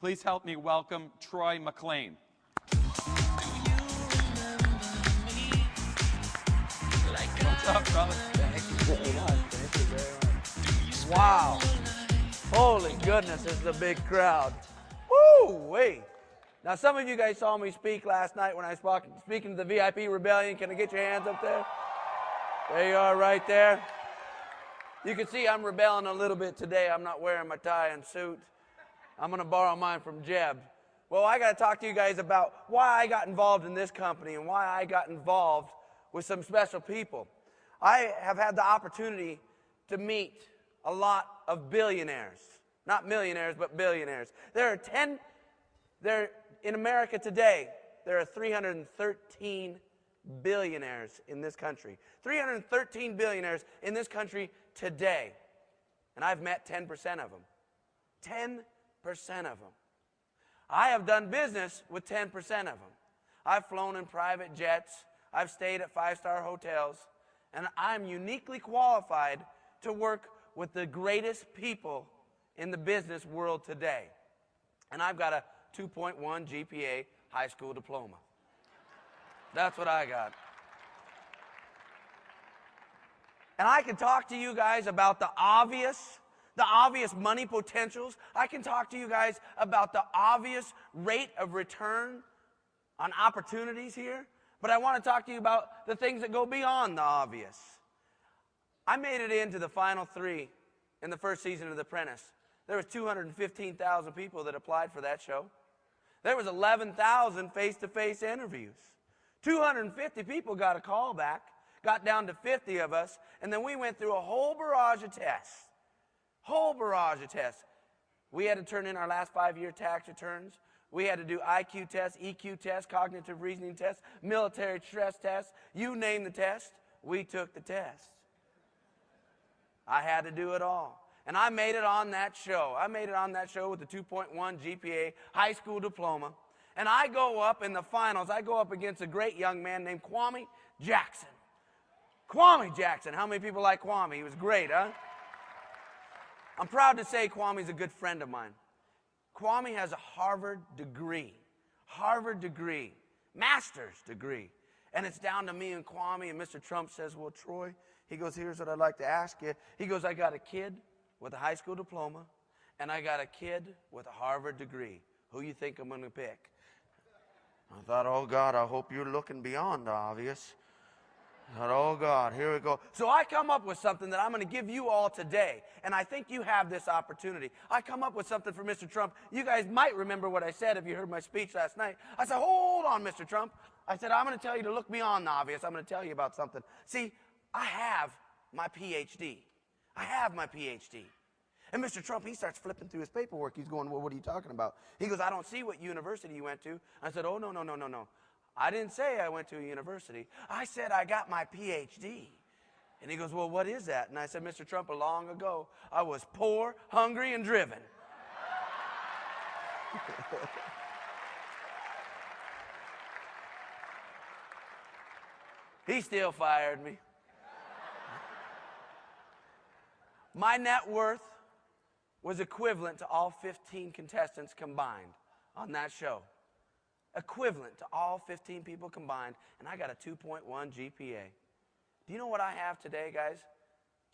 Please help me welcome Troy McClain. What's up, brother? Thank you very much. Thank you very much. Wow. Holy goodness, this is a big crowd. Woo, wait. Now, some of you guys saw me speak last night when I was speaking to the VIP Rebellion. Can I get your hands up there? There you are right there. You can see I'm rebelling a little bit today. I'm not wearing my tie and suit. I'm going to borrow mine from Jeb. Well, I got to talk to you guys about why I got involved in this company and why I got involved with some special people. I have had the opportunity to meet a lot of billionaires. Not millionaires, but billionaires. In America today, there are 313 billionaires in this country. 313 billionaires in this country today. And I've met 10% of them. 10% of them. I have done business with 10% of them. I've flown in private jets. I've stayed at five-star hotels. And I'm uniquely qualified to work with the greatest people in the business world today. And I've got a 2.1 GPA high school diploma. That's what I got. And I can talk to you guys about the obvious money potentials. I can talk to you guys about the obvious rate of return on opportunities here. But I want to talk to you about the things that go beyond the obvious. I made it into the final three in the first season of The Apprentice. There was 215,000 people that applied for that show. There was 11,000 face-to-face interviews. 250 people got a call back, got down to 50 of us, and then we went through a whole barrage of tests. Whole barrage of tests. We had to turn in our last 5-year tax returns. We had to do IQ tests, EQ tests, cognitive reasoning tests, military stress tests. You name the test, we took the test. I had to do it all. And I made it on that show. I made it on that show with a 2.1 GPA high school diploma. And I go up in the finals. I go up against a great young man named Kwame Jackson. Kwame Jackson. How many people like Kwame? He was great, huh? I'm proud to say Kwame's a good friend of mine. Kwame has a Harvard degree, master's degree. And it's down to me and Kwame, and Mr. Trump says, well, Troy, he goes, here's what I'd like to ask you. He goes, I got a kid with a high school diploma, and I got a kid with a Harvard degree. Who you think I'm going to pick? I thought, oh, God, I hope you're looking beyond the obvious. I thought, oh, God, here we go. So I come up with something that I'm going to give you all today, and I think you have this opportunity. I come up with something for Mr. Trump. You guys might remember what I said if you heard my speech last night. I said, hold on, Mr. Trump. I said, I'm going to tell you to look beyond the obvious. I'm going to tell you about something. See, I have my PhD. I have my PhD. And Mr. Trump, he starts flipping through his paperwork. He's going, well, what are you talking about? He goes, I don't see what university you went to. I said, oh, no. I didn't say I went to a university. I said I got my PhD. And he goes, well, what is that? And I said, Mr. Trump, long ago, I was poor, hungry, and driven. He still fired me. My net worth was equivalent to all 15 contestants combined on that show. Equivalent to all 15 people combined, and I got a 2.1 GPA. Do you know what I have today, guys?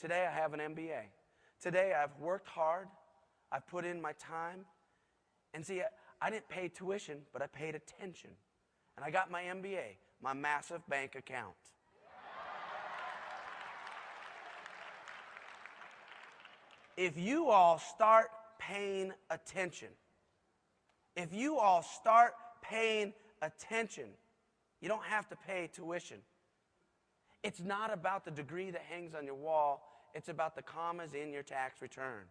Today I have an MBA. Today I've worked hard. I've put in my time. And see, I didn't pay tuition, but I paid attention. And I got my MBA, my massive bank account. If you all start paying attention, if you all start paying attention, you don't have to pay tuition. It's not about the degree that hangs on your wall. It's about the commas in your tax return.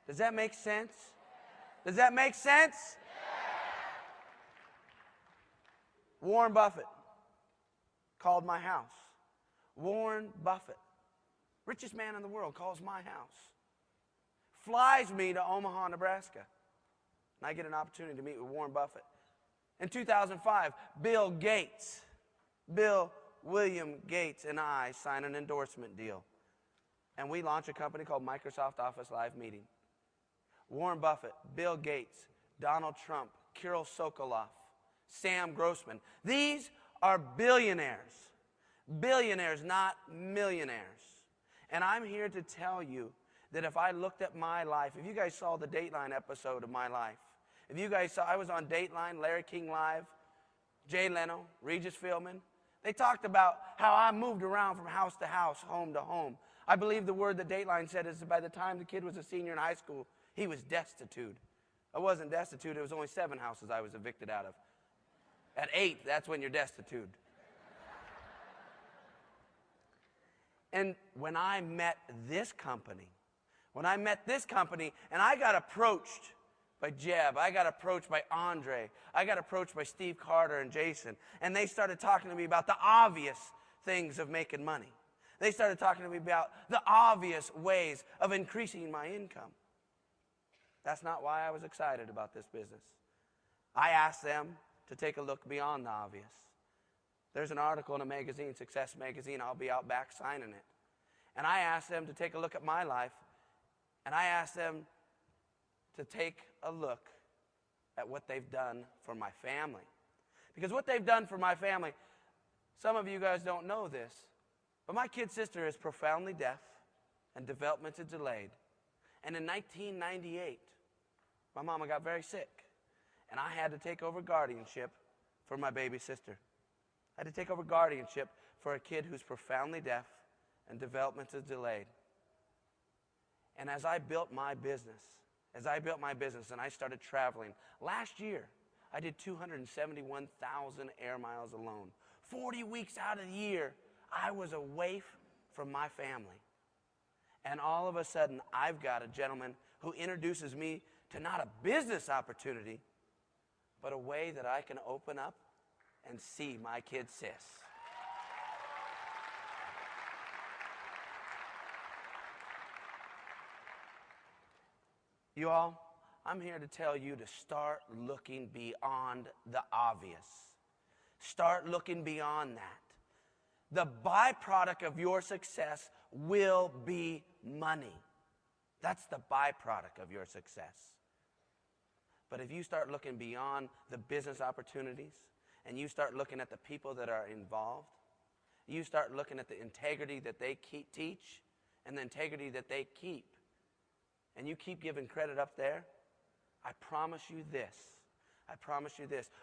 Does that make sense? Does that make sense? Warren Buffett called my house. Warren Buffett, richest man in the world, calls my house. Flies me to Omaha, Nebraska. And I get an opportunity to meet with Warren Buffett. In 2005, Bill William Gates and I sign an endorsement deal. And we launch a company called Microsoft Office Live Meeting. Warren Buffett, Bill Gates, Donald Trump, Kirill Sokoloff, Sam Grossman. These are billionaires. Billionaires, not millionaires. And I'm here to tell you that if I looked at my life, if you guys saw the Dateline episode of my life, if you guys saw, I was on Dateline, Larry King Live, Jay Leno, Regis Philbin. They talked about how I moved around from house to house, home to home. I believe the word that Dateline said is that by the time the kid was a senior in high school, he was destitute. I wasn't destitute. It was only 7 houses I was evicted out of. At 8, that's when you're destitute. And when I met this company, and I got approached by Jeb, I got approached by Andre, I got approached by Steve Carter and Jason, and they started talking to me about the obvious things of making money. They started talking to me about the obvious ways of increasing my income. That's not why I was excited about this business. I asked them to take a look beyond the obvious. There's an article in a magazine, Success Magazine. I'll be out back signing it. And I asked them to take a look at my life, and I asked them to take a look at what they've done for my family. Because what they've done for my family, some of you guys don't know this, but my kid sister is profoundly deaf and developmentally delayed. And in 1998, my mama got very sick, and I had to take over guardianship for my baby sister. I had to take over guardianship for a kid who's profoundly deaf and developmentally delayed. And as I built my business and I started traveling, last year I did 271,000 air miles alone. 40 weeks out of the year, I was away from my family. And all of a sudden, I've got a gentleman who introduces me to not a business opportunity, but a way that I can open up and see my kid sis. You all, I'm here to tell you to start looking beyond the obvious. Start looking beyond that. The byproduct of your success will be money. That's the byproduct of your success. But if you start looking beyond the business opportunities, and you start looking at the people that are involved, you start looking at the integrity that they teach and the integrity that they keep, and you keep giving credit up there, I promise you this.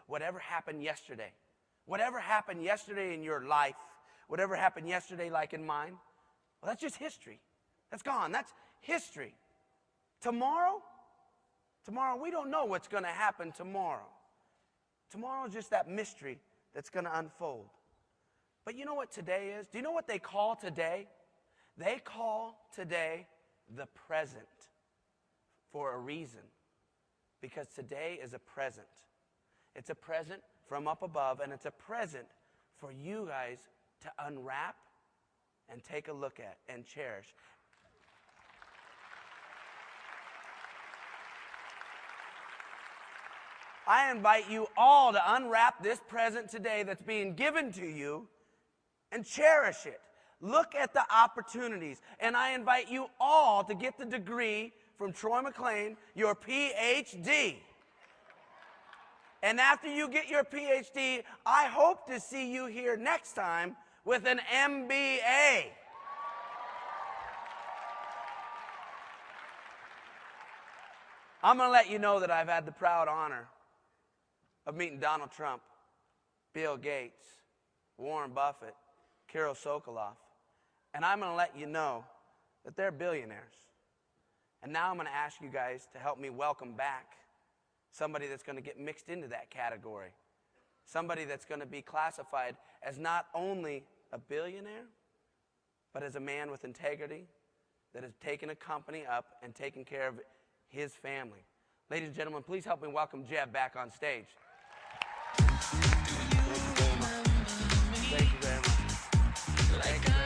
Whatever happened yesterday in your life, whatever happened yesterday like in mine, well, that's just history. That's gone. That's history. Tomorrow, we don't know what's going to happen tomorrow. Tomorrow is just that mystery that's going to unfold. But you know what today is? Do you know what they call today? They call today the present for a reason. Because today is a present. It's a present from up above, and it's a present for you guys to unwrap and take a look at and cherish. I invite you all to unwrap this present today that's being given to you and cherish it. Look at the opportunities. And I invite you all to get the degree from Troy McClain, your PhD. And after you get your PhD, I hope to see you here next time with an MBA. I'm going to let you know that I've had the proud honor of meeting Donald Trump, Bill Gates, Warren Buffett, Kirill Sokoloff. And I'm going to let you know that they're billionaires. And now I'm going to ask you guys to help me welcome back somebody that's going to get mixed into that category. Somebody that's going to be classified as not only a billionaire, but as a man with integrity that has taken a company up and taken care of his family. Ladies and gentlemen, please help me welcome Jeb back on stage. Thank you very much. Thank you very much.